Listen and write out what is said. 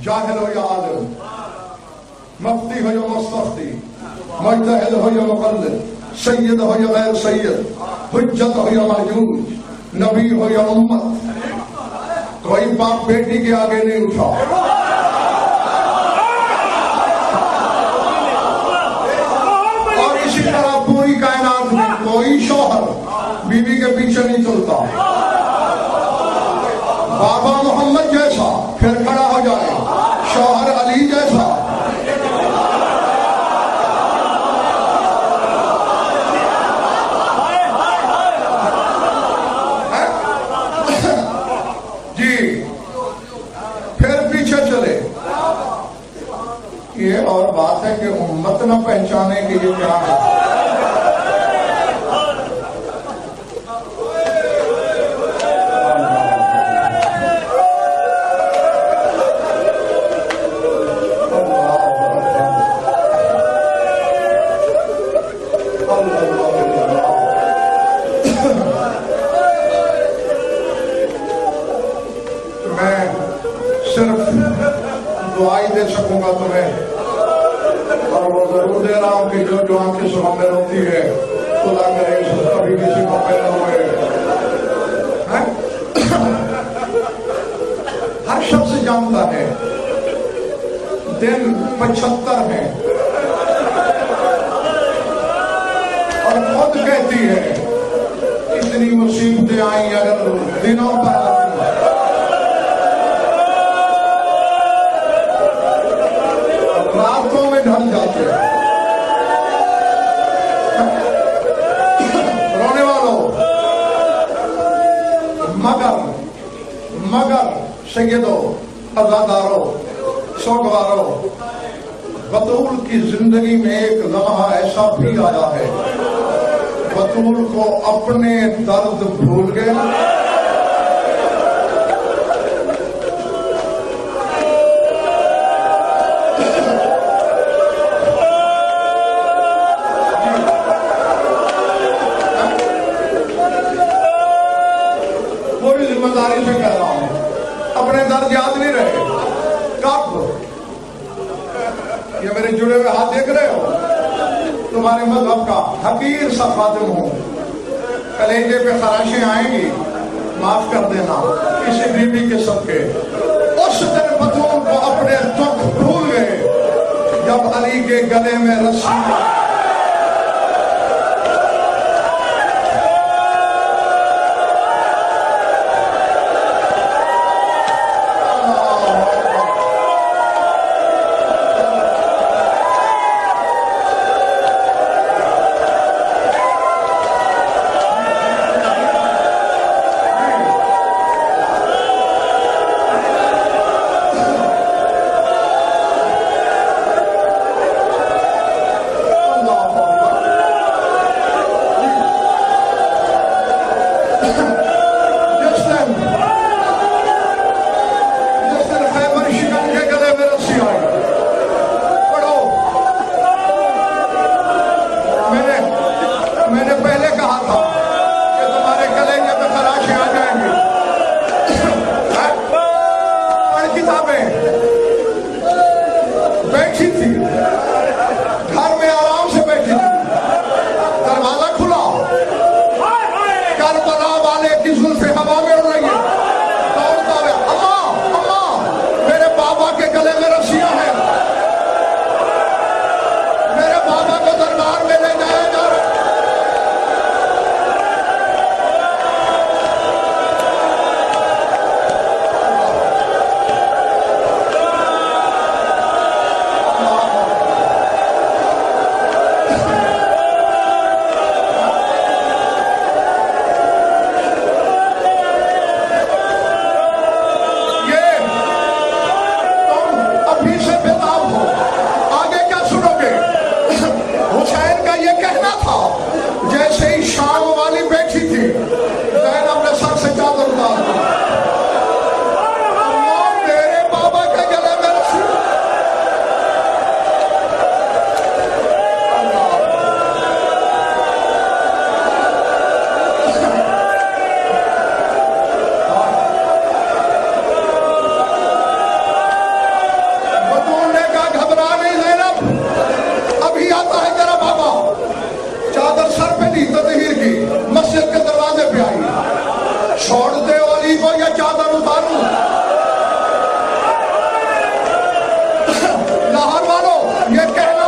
جاہل ہو یا عالم، مفتی ہو یا مستفتی، مجتہد ہو یا مقلد، سید ہو یا غیر سید، حجت ہو یا محجوج، نبی ہو یا امت، کوئی باپ بیٹی کے آگے نہیں اٹھا۔ اور اسی طرح پوری کائنات میں کوئی شوہر بیوی کے پیچھے نہیں چلتا۔ بابا محمد جیسا پھر کھڑا ہو جائے، شوہر علی جیسا۔ جی پھر پیچھے چلے۔ یہ اور بات ہے کہ امت نہ پہچانے کہ یہ کیا ہے۔ دے سکوں گا تمہیں، اور وہ ضرور دے رہا ہوں کہ جو آنکھیں صبح میں روتی ہے خدا کرے کبھی کسی کو پیدا ہوئے۔ ہر شخص جانتا ہے دن 75 ہیں، اور خود کہتی ہے اتنی مصیبتیں آئیں اگر دنوں پر آتی راتوں میں ڈھل جاتے ہیں۔ رونے والوں، مگر سیدوں، عزاداروں، سوگواروں، بطول کی زندگی میں ایک لمحہ ایسا بھی آیا ہے بطول کو اپنے درد بھول گئے۔ سے کہہ رہا ہوں اپنے درد یاد نہیں رہے کب؟ یہ میرے جڑے ہوئے ہاتھ دیکھ رہے ہو؟ تمہارے مذہب کا حقیر سا خادم ہوں، کلیجے پہ خراشیں آئیں گی، معاف کر دینا کسی بیوی کے صدقے۔ اس دن بطول کو اپنے دکھ بھول گئے جب علی کے گلے میں رسی یہ کہنا